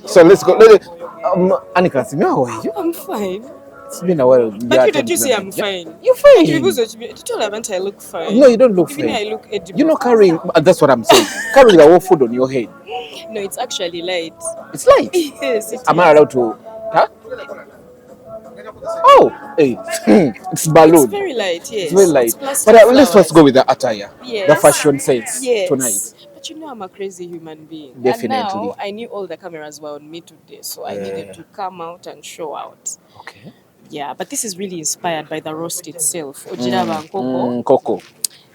So let's go. Annie KANSIIME, how are you? I'm fine. It's been a while. But you don't you say I'm fine? You're fine. You told Avant I look fine. No, you don't look Even fine. I look edible. You're not carrying, that's what I'm saying. Carrying the whole food on your head. No, it's actually light. It's light. Yes, it Am is. I allowed to? Huh? Oh, hey, it's balloon. It's very light, yes. It's very light. Plastic But let's flowers. first go with the attire. Yes. The fashion sense Yes. tonight. But you know I'm a crazy human being. Definitely. And now I knew all the cameras were on me today, so I needed to come out and show out. Okay. Yeah, but this is really inspired by the roast itself. Ojiraba nkoko. Nkoko.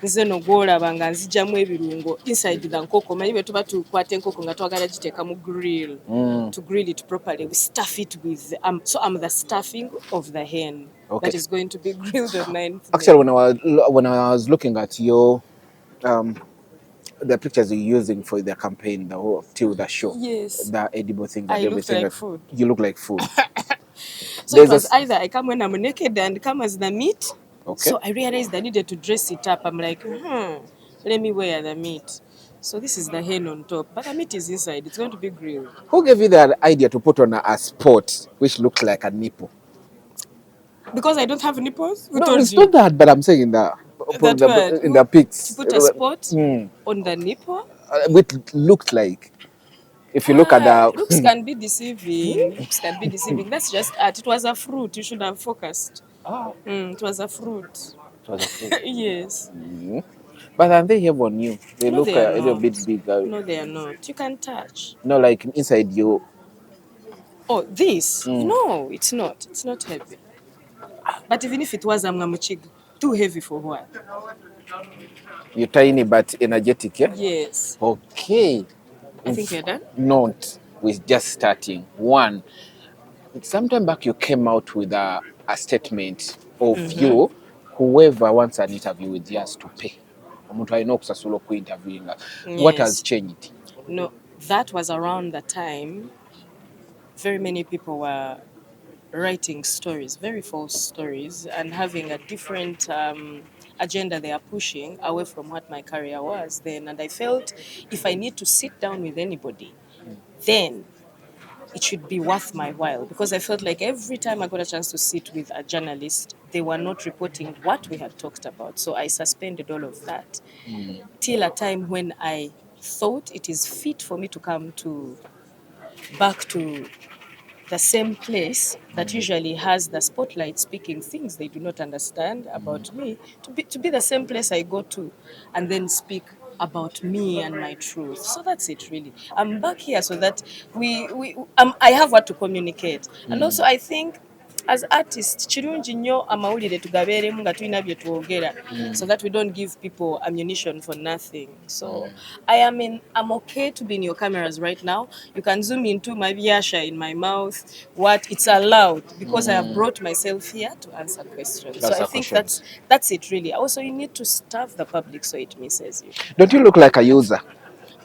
Nze no gwolaba nga nzijjamu ebirungo inside the nkoko. Manyi bwe tuba tukwata enkoko nga twagala giteeka mu grill. To grill it properly, we stuff it with so I'm the stuffing of the hen that is going to be grilled on 9th. Actually, when I was looking at your the pictures you're using for the campaign, the whole till the show, yes, the edible things, I look like food. You look like food. So it was either I come when I'm naked and come as the meat. Okay. So I realized I needed to dress it up. I'm like, let me wear the meat. So this is the hen on top, but the meat is inside. It's going to be grilled. Who gave you the idea to put on a spot which looks like a nipple? Because I don't have nipples? No, it's not that, but I'm saying in the pics. To put a spot on the nipple? Which looked like, if you look at the... Looks can be deceiving. Looks can be deceiving. That's just art. It was a fruit. You should have focused. It was a fruit. It was a fruit. Yes. But are they here on you? They No, look they a little bit bigger. No, they are not. You can touch. No, like inside you. Oh, this? No, it's not. It's not heavy. But even if it was, I'm too heavy for what? You're tiny but energetic, yeah? Yes. Okay. I think you're done? Not. We're just starting. One, sometime back you came out with a statement of you, whoever wants an interview with you has to pay. What has changed? No, that was around the time very many people were writing stories, very false stories, and having a different agenda they are pushing away from what my career was then. And I felt if I need to sit down with anybody, then it should be worth my while, because I felt like every time I got a chance to sit with a journalist, they were not reporting what we had talked about. So I suspended all of that till a time when I thought it is fit for me to come back to the same place that usually has the spotlight speaking things they do not understand about me, to be the same place I go to and then speak about me and my truth. So that's it, really. I'm back here so that I have what to communicate. And also I think as artists kirungi nnyo amawulire tugabeeremu nga tulina bye twogera so that we don't give people ammunition for nothing. So I'm okay to be in your cameras right now. You can zoom into my biasha in my mouth. It's allowed because I have brought myself here to answer questions. So I think that's it, really. Also, you need to starve the public so it misses you. Don't you look like a user?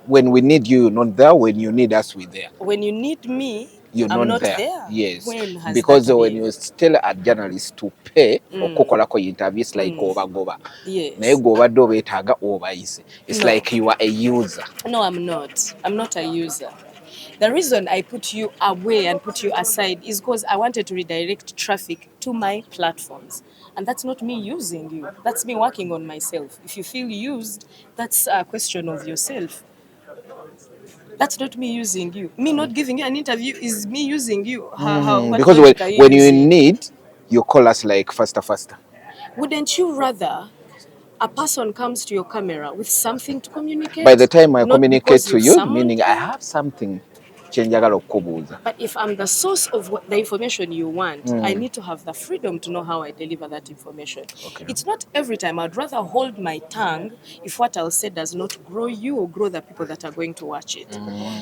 When we need you, you're not there. When you need us, we're there. When you need me, I'm not there. Yes. Because when you tell a journalist to pay, interviews like goba. Yes. It's like you are a user. No, I'm not. I'm not a user. The reason I put you away and put you aside is because I wanted to redirect traffic to my platforms. And that's not me using you. That's me working on myself. If you feel used, that's a question of yourself. That's not me using you. Me not giving you an interview is me using you. Because when you need, you call us like faster. Wouldn't you rather a person comes to your camera with something to communicate? By the time I communicate to you, meaning I have something. But if I'm the source of the information you want, I need to have the freedom to know how I deliver that information. Okay. It's not every time. I'd rather hold my tongue if what I'll say does not grow you or grow the people that are going to watch it.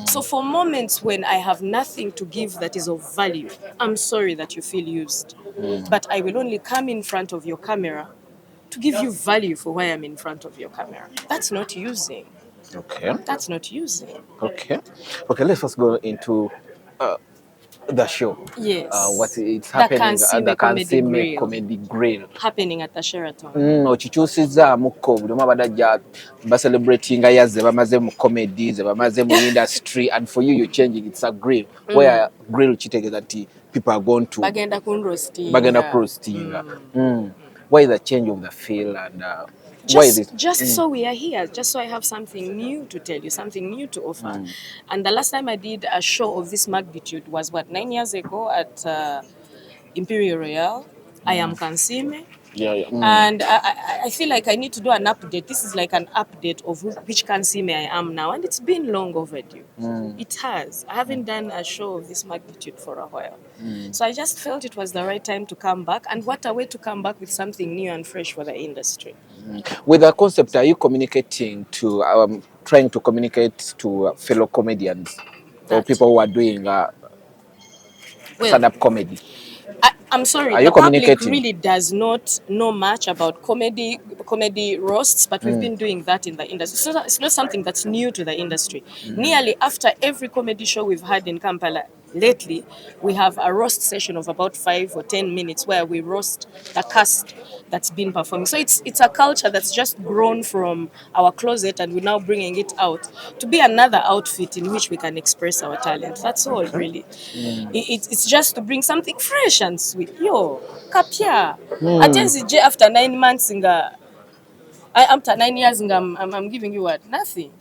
So for moments when I have nothing to give that is of value, I'm sorry that you feel used. But I will only come in front of your camera to give you value for why I'm in front of your camera. That's not using. Okay. That's not using. Okay. Let's first go into The show. Yes. What it's The happening at the KANSIIME KANSIIME Grill. Comedy Grill. Happening at the Sheraton. Okikyusizzaamukko buli omu abadde ajja bacelebratinga yazze bamaze mu comedy ze bamaze mu industry and for you changing it's a grill where grill kitegeeza nti people are going to bagenda kurostinga. Why the change of the feel and why is it? Just so we are here, just so I have something new to tell you, something new to offer. And the last time I did a show of this magnitude was 9 years ago at Imperial Royal. I am KANSIIME. And I feel like I need to do an update. This is like an update of which KANSIIME I am now, and it's been long overdue. It has. I haven't done a show of this magnitude for a while. So I just felt it was the right time to come back, and what a way to come back with something new and fresh for the industry. With the concept, are you communicating to, trying to communicate to fellow comedians or people who are doing stand-up comedy? I'm sorry, Are the you public really does not know much about comedy roasts, but we've been doing that in the industry. So it's not something that's new to the industry. Nearly after every comedy show we've had in Kampala lately, we have a roast session of about 5 or 10 minutes where we roast the cast that's been performing. So it's a culture that's just grown from our closet, and we're now bringing it out to be another outfit in which we can express our talent. That's all, really. It's just to bring something fresh and sweet. Yo, kapya. Atenzi after 9 months after 9 years I'm giving you what? Nothing.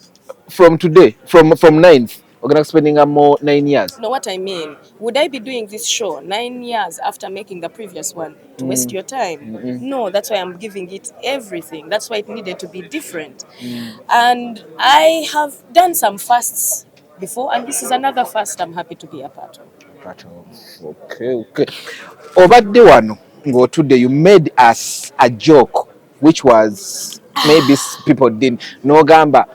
From today, from 9th, we're gonna spending more 9 years. No, what I mean, would I be doing this show 9 years after making the previous one to waste your time? No, that's why I'm giving it everything. That's why it needed to be different. And I have done some fasts before, and this is another fast I'm happy to be a part of. Okay. Obadde wano ng'otudde, you made us a joke which was maybe people didn't. N'ogamba,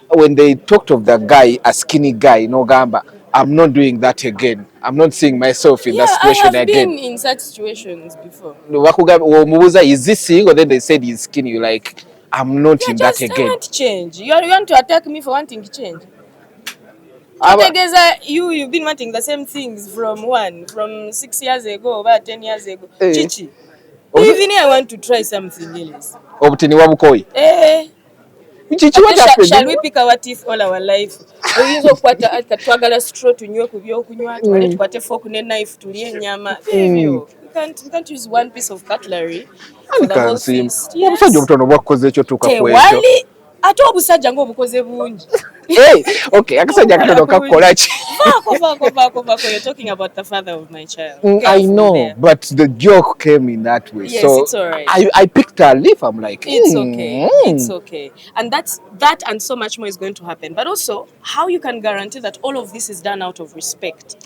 when they talked of the guy, a skinny guy, n'ogamba, I'm not doing that again. I'm not seeing myself in that situation I have again. been in such situations before. Wakugamba, is this single? Then they said he's skinny. You're like, I'm not in that again. I want change. You want to attack me for wanting to change? You've been wanting the same things from 6 years ago, about 10 years ago. Chichi. Even I want to try something else. Shall we pick our teeth all our life? Oyinza okukwata twagala straw tunywe ku byokunywa, tubale tukwate fork ne knife tulye ennyama. Ebyo. We can't use one piece of cutlery for the whole feast. Omusajja obutono bwakoze ekyo tuuka ku ekyo. Tewali ate obusajja ng'obukoze bungi. Okay, akasajja katono kakola ki? Vaako. You're talking about the father of my child. I know, but the joke came in that way. Yes, so it's all right. I picked a leaf. I'm like, it's okay. It's okay. And that and so much more is going to happen. But also, how you can guarantee that all of this is done out of respect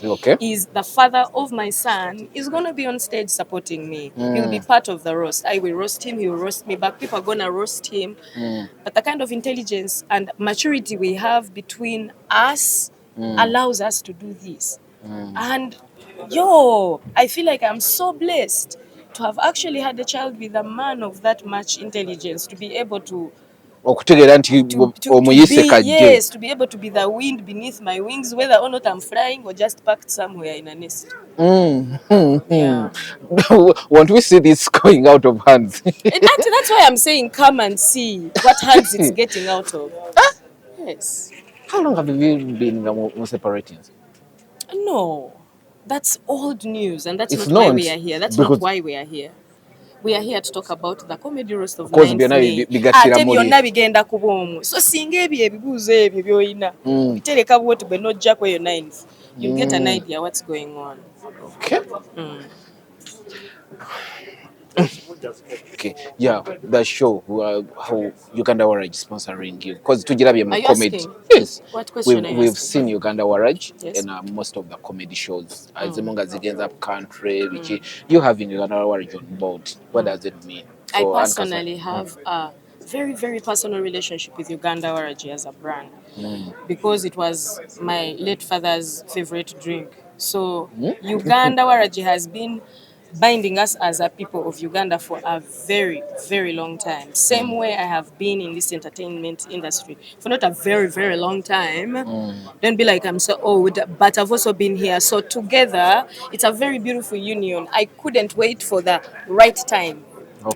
is the father of my son is going to be on stage supporting me. He'll be part of the roast. I will roast him, he will roast me back. People are going to roast him. But the kind of intelligence and maturity we have between us allows us to do this. And I feel like I'm so blessed to have actually had a child with a man of that much intelligence, to be able to okutegeera nti omuyise kajje. Yes, to be able to be the wind beneath my wings, whether or not I'm flying or just parked somewhere in a nest. Yeah. Won't we see this going out of hands? That's why I'm saying come and see what hands it's getting out of. Yes. How long have you been separating? No, that's old news, and that's not why we are here. That's not why we are here. We are here to talk about the comedy roast of 9th May. Byonna bigenda kuba omwo. So singa ebyo ebibuuzo ebyo by'olina bitereka bwoti bwe n'ojja ku eyo 9th, you'll get an idea what's going on. Okay. Okay, yeah, the show, how Uganda Waraj sponsoring you, because tujirabye mu comedy. Yes. What question are you we've asking? seen Uganda Waraj in most of the comedy shows. As long as it ends up country, which you having Uganda Waraj on board, what does it mean? I personally have a very, very personal relationship with Uganda Waraj as a brand because it was my late father's favorite drink. So Uganda Waraj has been binding us as a people of Uganda for a very, very long time. Same way I have been in this entertainment industry for not a very, very long time. Don't be like I'm so old, but I've also been here. So together, it's a very beautiful union. I couldn't wait for the right time.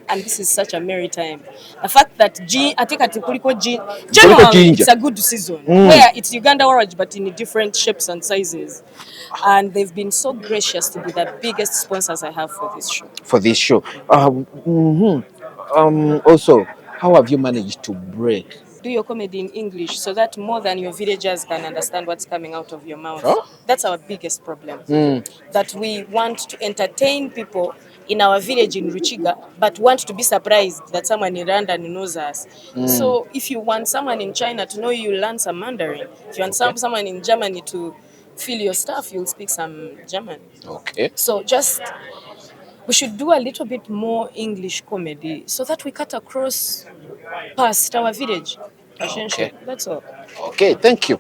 And this is such a merry time. The fact that I think at Kuliko January it's jinja. a good season where it's Uganda Orange but in different shapes and sizes. And they've been so gracious to be the biggest sponsors I have for this show. For this show. Also, how have you managed to break? Do your comedy in English so that more than your villagers can understand what's coming out of your mouth. Oh? That's our biggest problem. That we want to entertain people in our village in Ruchiga, but want to be surprised that someone in London knows us. So if you want someone in China to know you, learn some Mandarin. If you want Okay. someone in Germany to feel your stuff, you'll speak some German. Okay. So just we should do a little bit more English comedy so that we cut across past our village. Okay. That's all. Okay, thank you.